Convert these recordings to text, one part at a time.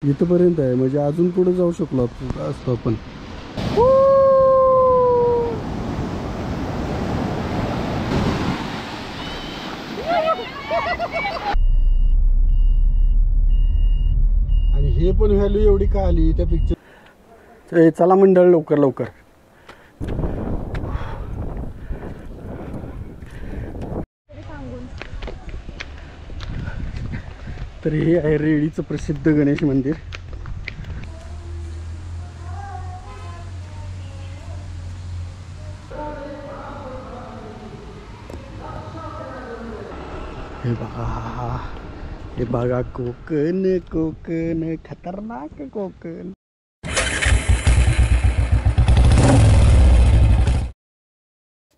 इथपर्यंत आहे म्हणजे अजून पुढे जाऊ शकलो असतो आपण. आणि हे पण व्हॅल्यू एवढी का आली त्या पिक्चर. चला मंडळ लवकर लवकर. तर हे आहे रेडीचं प्रसिद्ध गणेश मंदिर. हे बघा कोकण कोकण खतरनाक कोकण.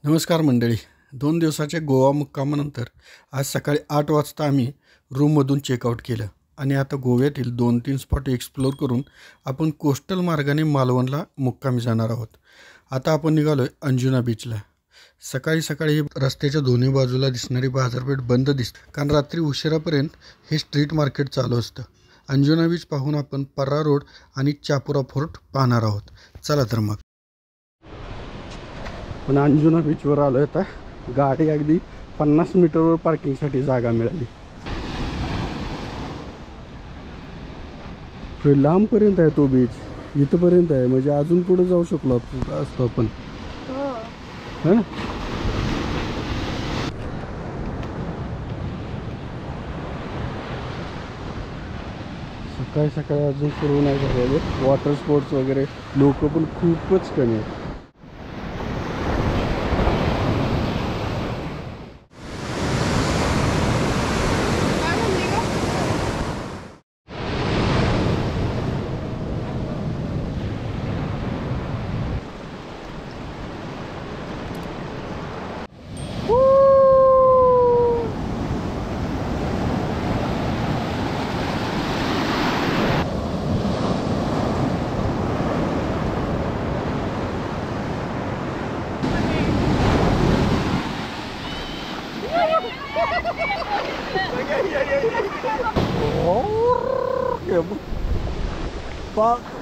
नमस्कार मंडळी. 2 दिवसाच्या गोवा मुक्कामानंतर आज सकाळी 8 वाजता आम्ही रूममधून चेकआउट केलं आणि आता गोव्यातील 2-3 स्पॉट एक्सप्लोअर करून आपण कोस्टल मार्गाने मालवणला मुक्कामी जाणार आहोत. आता आपण निघालो आहे अंजुना बीचला. सकाळी सकाळी रस्त्याच्या दोन्ही बाजूला दिसणारी बाजारपेठ बंद दिसते कारण रात्री उशिरापर्यंत हे स्ट्रीट मार्केट चालू असतं. अंजुना बीच पाहून आपण पर्रा रोड आणि चापुरा फोर्ट पाहणार आहोत. चला तर मग. पण अंजुना बीचवर आलो आहे. आता गाडी अगदी 50 मीटरवर पार्किंगसाठी जागा मिळाली. लांबपर्यंत आहे तो बीच. इथपर्यंत आहे म्हणजे अजून पुढे जाऊ शकलो असतो आपण. है ना. सकाळी सकाळी अजून सुरू नाही झालेले. वॉटर स्पोर्ट्स वगैरे लोक पण खूपच कमी आहेत.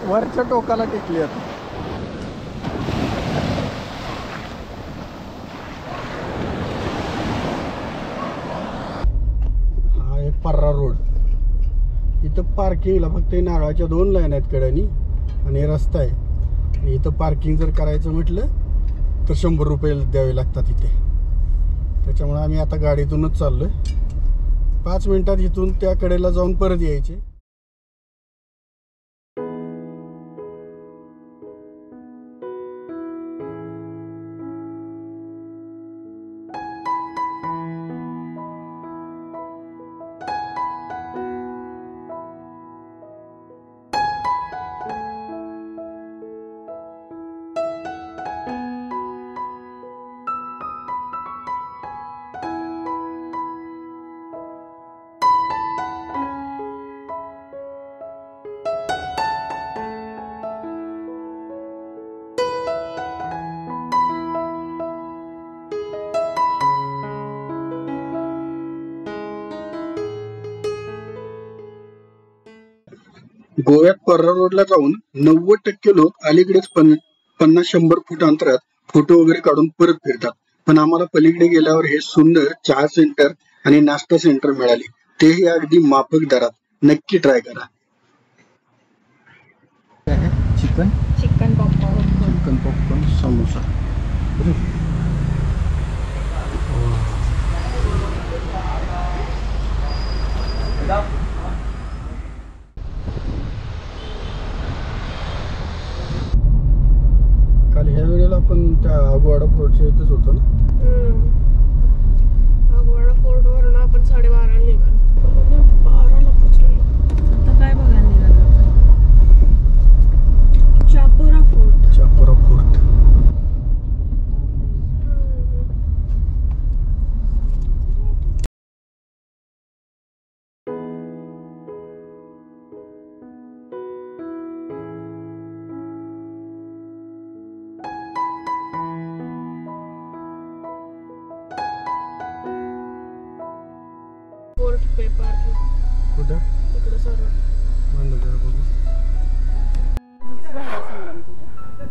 वरच्या टोकाला टेकली आता. हा आहे पर्रा रोड. इथं पार्किंगला फक्त नारळाच्या 2 लाईन आहेत कड्यानी आणि रस्ता आहे. इथं पार्किंग जर करायचं म्हटलं तर 100 रुपये द्यावे लागतात इथे. त्याच्यामुळे आम्ही आता गाडीतूनच चाललोय. 5 मिनिटात इथून त्या कडेला जाऊन परत यायचे. गोव्यात पर्रा रोडला जाऊन 90% लोक अलीकडेच 50-100 फूट अंतरात फोटो वगैरे काढून परत फिरतात. पण आम्हाला पलीकडे गेल्यावर हे सुंदर चहा सेंटर आणि नाश्ता सेंटर मिळाले. तेही अगदी माफक दरात. नक्की ट्राय करा. Chicken popcorn samosa. काल ह्या वेळेला आपण त्या अगवाडा फोर्टच्या इथेच होतो ना. अगवाडा फोर्ट वरून आपण 12:30 निघालो. 12ला पोहोचलेलो. आता काय बघायला निघालो? चापुरा फोर्ट. चापुरा फोर्ट. फोर्ट पे पार्किंग कुठं? तिकडे सरळ.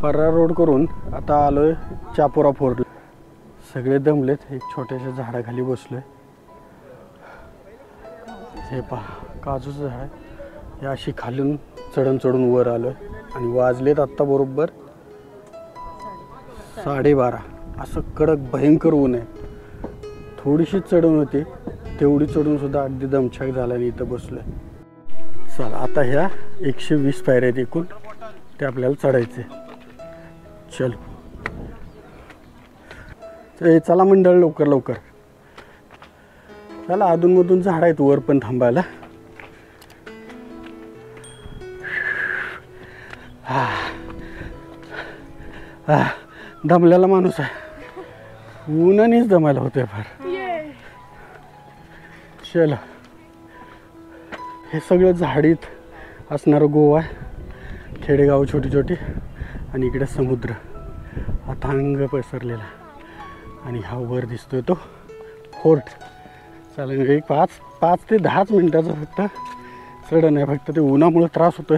पर्रा रोड करून आता आलोय चापोरा फोर्ट. सगळे दमलेत. एक छोट्याशा झाडाखाली बसलोय. हे पहा काजूचं झाड आहे. हे अशी खालून चढून वर आलोय आणि वाजलेत आत्ता बरोबर 12:30. असं कडक भयंकर ऊन आहे. थोडीशी चढून होती, तेवढी चढून सुद्धा अगदी दमछाक झाला आणि इथं बसलोय. चला आता ह्या 120 पायऱ्या आहेत एकूण, ते आपल्याला चढायचे. चल चला मंडळ, लवकर लवकर चला. अधूनमधून झाड आहेत वर पण थांबायला. दमलेला माणूस आहे. ऊनानेच दमायला होते फार. चल हे सगळं झाडीत असणारं गोवा आहे. खेडेगाव छोटी छोटी आणि इकडे समुद्र अथांग पसरलेला. आणि हा वर दिसतोय तो फोर्ट. चालेल एक 5 ते 10 मिनिटाचं फक्त चढण आहे. फक्त ते उन्हामुळे त्रास होतोय.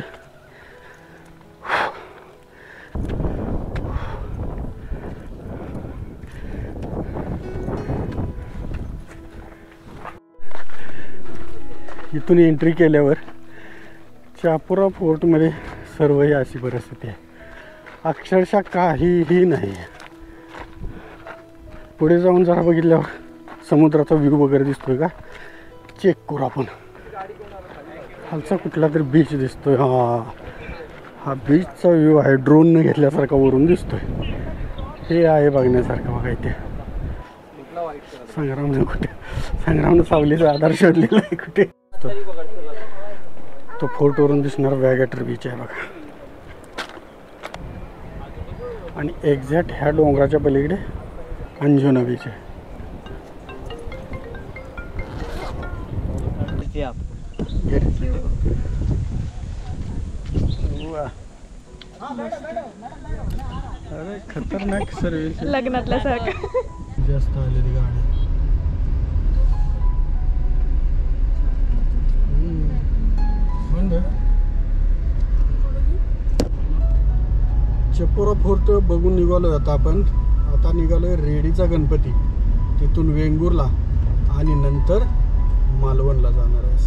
इथून एंट्री केल्यावर चापोरा फोर्टमध्ये सर्व ही अशी परिस्थिती आहे. अक्षरशः काहीही नाही. पुढे जाऊन जरा बघितल्यावर समुद्राचा व्ह्यू वगैरे दिसतोय का चेक करू आपण. खालचा कुठला तरी बीच दिसतोय. हा बीचचा व्ह्यू आहे. ड्रोनने घेतल्यासारखा वरून दिसतोय. हे आहे बघण्यासारखं. बघा इथे संग्रामनं सावलीचा आधार शोधलेला आहे. कुठे तो फोर्टवरून दिसणार वॅगॅटर बीच आहे बघा. आणि एक्झॅक्ट ह्या डोंगराच्या पलीकडे अंजुना बीच आहे. अरे खतरनाक सर्विस. लग्नातल्या सारखं जास्त आलेली गाडी. चापोरा फोर्ट बघून निघालोय आता आपण. आता निघालोय रेडीचा गणपती. तिथून वेंगुर्ला आणि नंतर मालवणला जाणार आहे.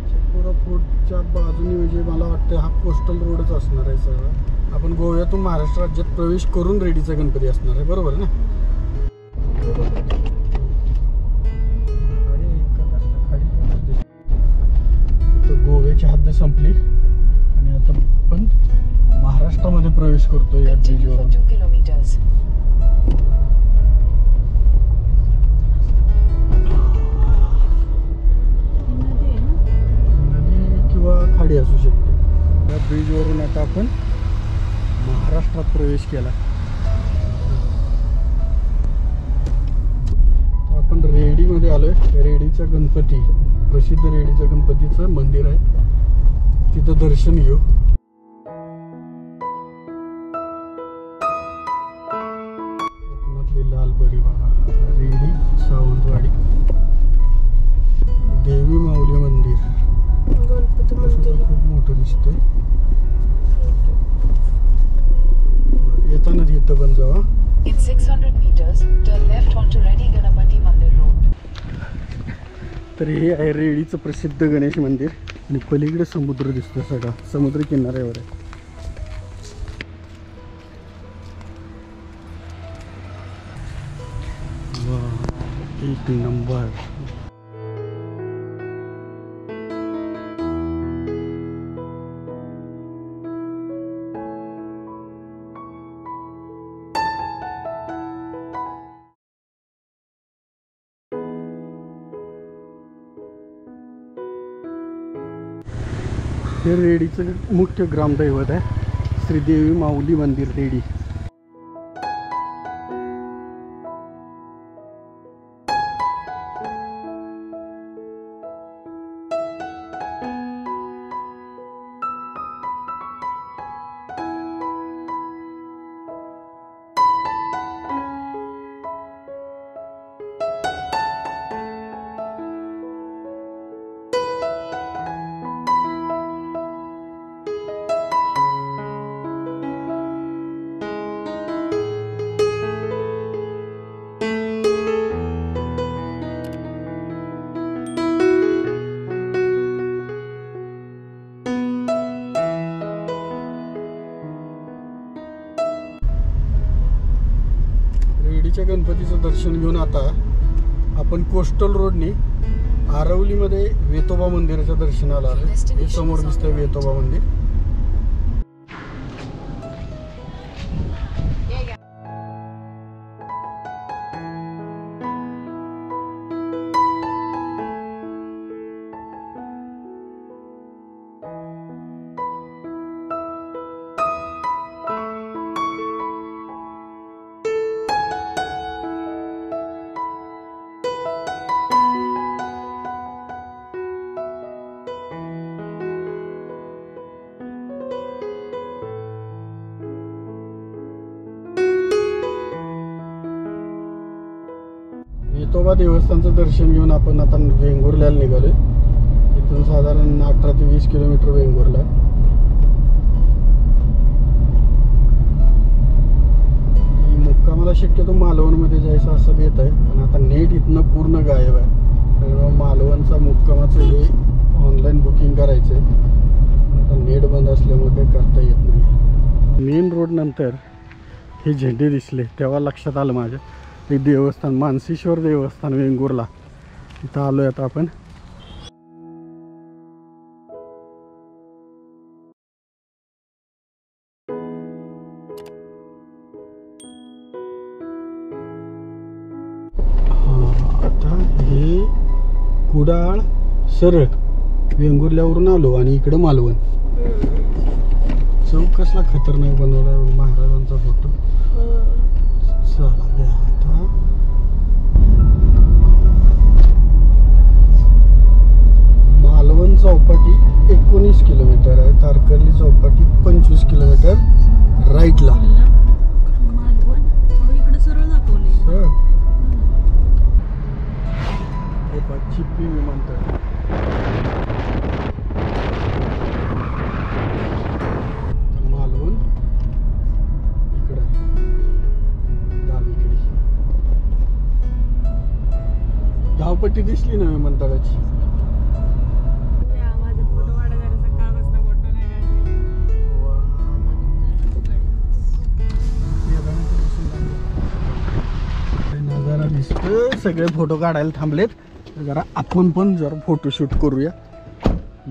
चापोरा फोर्टच्या बाजूने म्हणजे मला वाटतं हा कोस्टल रोडच असणार आहे सगळं. आपण गोव्यातून महाराष्ट्र राज्यात प्रवेश करून रेडीचा गणपती असणार आहे. बरोबर ना? इथं गोव्याची हद्द संपली आणि आता आपण महाराष्ट्रामध्ये प्रवेश करतो या ब्रिजवर. नदी किंवा खाडी असू शकते. या ब्रिजवरून आता आपण महाराष्ट्रात प्रवेश केला. आपण रेडीमध्ये आलोय. रेडीचा गणपती, प्रसिद्ध रेडीच्या गणपतीचं मंदिर आहे. तिथं दर्शन घेऊ. कोकणातली लालपरी बघा. रेडी सावंतवाडी. देवी माऊली मंदिर. गणपती मंदिर खूप मोठं दिसतंय. येताना इथं पण जावा. In 600 meters, turn left onto Reddy Ganapati Mandir Road. तर हे आहे रेडीचं प्रसिद्ध गणेश मंदिर. आणि पलीकडे समुद्र दिसतो सगळा. समुद्र किनाऱ्यावर आहे. एक नंबर. हे रेडीचं मुख्य ग्रामदैवत आहे. श्रीदेवी माऊली मंदिर रेडी. वेंगुर्ल्याच्या गणपतीचं दर्शन घेऊन आता आपण कोस्टल रोडनी आरवलीमध्ये वेतोबा मंदिराच्या दर्शनाला आलो. हे समोर दिसतंय वेतोबा मंदिर. वेतोबा देवस्थानचं दर्शन घेऊन आपण आता वेंगुर्ल्याला निघालोय. इथून साधारण 18 ते 20 किलोमीटर वेंगुर्ला. मुक्कामाला शक्यतो मालवणमध्ये जायचं असं बेत आहे, पण आता नेट इथनं पूर्ण गायब आहे. त्यामुळे मालवणचा मुक्कामाचं हे ऑनलाईन बुकिंग करायचं आहे. आता नेट बंद असल्यामुळे काही करता येत नाही. मेन रोड नंतर हे झेंडे दिसले तेव्हा लक्षात आलं माझ्या, हे देवस्थान मानसीश्वर देवस्थान वेंगुर्ला. इथं आलोय आता आपण. आता हे कुडाळ सरळ वेंगुर्ल्यावरून आलो आणि इकडं मालवण. चौक कसला खतरनाक बनवलाय महाराजांचा फोटो. चला घ्या आता. मालवण चौपाटी 19 किलोमीटर आहे. तारकर्ली चौपाटी 25 किलोमीटर राईटला. सरळ चिप्पी विमानतळ. मालवण इकडे डावीकडे. धावपट्टी दिसली ना विमानतळाची. नजारा दिसतोय. सगळे फोटो काढायला थांबलेत. जरा आपण पण जरा फोटोशूट करूया.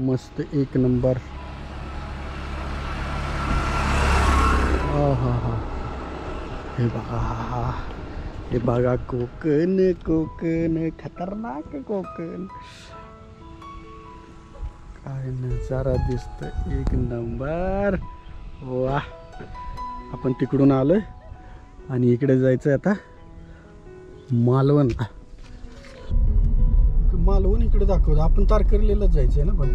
मस्त एक नंबर. हा हे बघा, हे बघा कोकण. कोकण खतरनाक कोकण. काय नजारा दिसतोय एक नंबर. वा. आपण तिकडून आलोय आणि इकडे जायचंय आता मालवणला. मालवण इकडे दाखवतो. आपण तारकर्लीला जायचंय ना. पण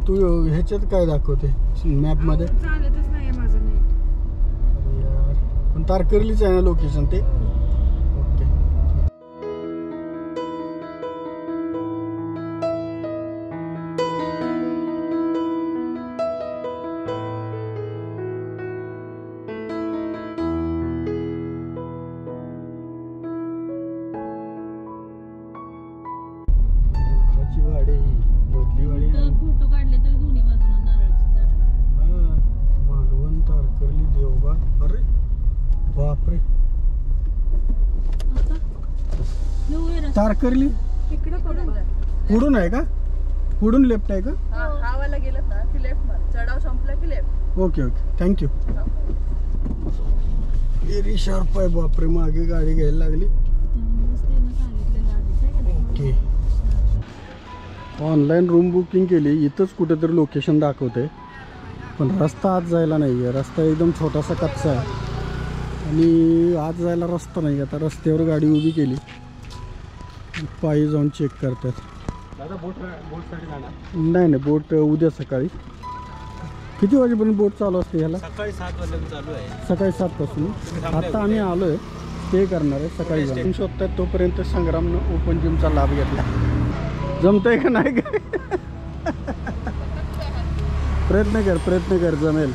तू ह्याच्यात काय दाखवते मॅप मध्ये? चालतच नाही माझं नेट. अरे यार, पण तारकर्लीच आहे ना लोकेशन ते. ओके. वाडी मधली वाडी. फोटो काढले तर दोन्ही बाजूला नारळाची झाडं. हा, मालवण तारकर्ली देवबाग. अरे बापरे. तारकर्ली इकडे पुढून आहे का? पुढून लेफ्ट आहे का? हा वाला गेलं ना की लेफ्ट मार. चढाव संपला की लेफ्ट. Okay okay thank you. एरी शार्प आहे बापरे. मागे गाडी घ्यायला लागली. ओके. ऑनलाईन रूम बुकिंग केली. इथंच कुठेतरी लोकेशन दाखवते, पण रस्ता आत जायला नाही आहे. रस्ता एकदम छोटासा कच्चा आहे आणि आत जायला रस्ता नाही. आता रस्त्यावर गाडी उभी केली, पायी जाऊन चेक करतात. नाही बोट उद्या सकाळी. किती वाजेपर्यंत बोट चालू असते ह्याला? सकाळी 7 वाजता चालू आहे. सकाळी 7 पासून. आता आम्ही आलोय स्टे करणार आहे. सकाळी जाऊन शोधतात. तोपर्यंत संग्रामनं ओपन जिमचा लाभ घेतला. जमतंय का नाही का? प्रयत्न कर जमेल.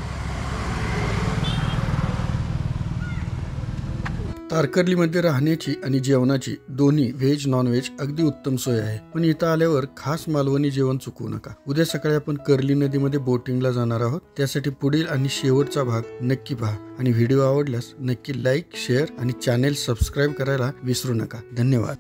तारकर्लीमध्ये राहण्याची आणि जेवणाची दोन्ही व्हेज नॉन व्हेज अगदी उत्तम सोय आहे. पण इथं आल्यावर खास मालवणी जेवण चुकवू नका. उद्या सकाळी आपण कर्ली नदीमध्ये बोटिंगला जाणार आहोत. त्यासाठी पुढील आणि शेवटचा भाग नक्की पहा आणि व्हिडिओ आवडल्यास नक्की लाईक, शेअर आणि चॅनेल सबस्क्राईब करायला विसरू नका. धन्यवाद.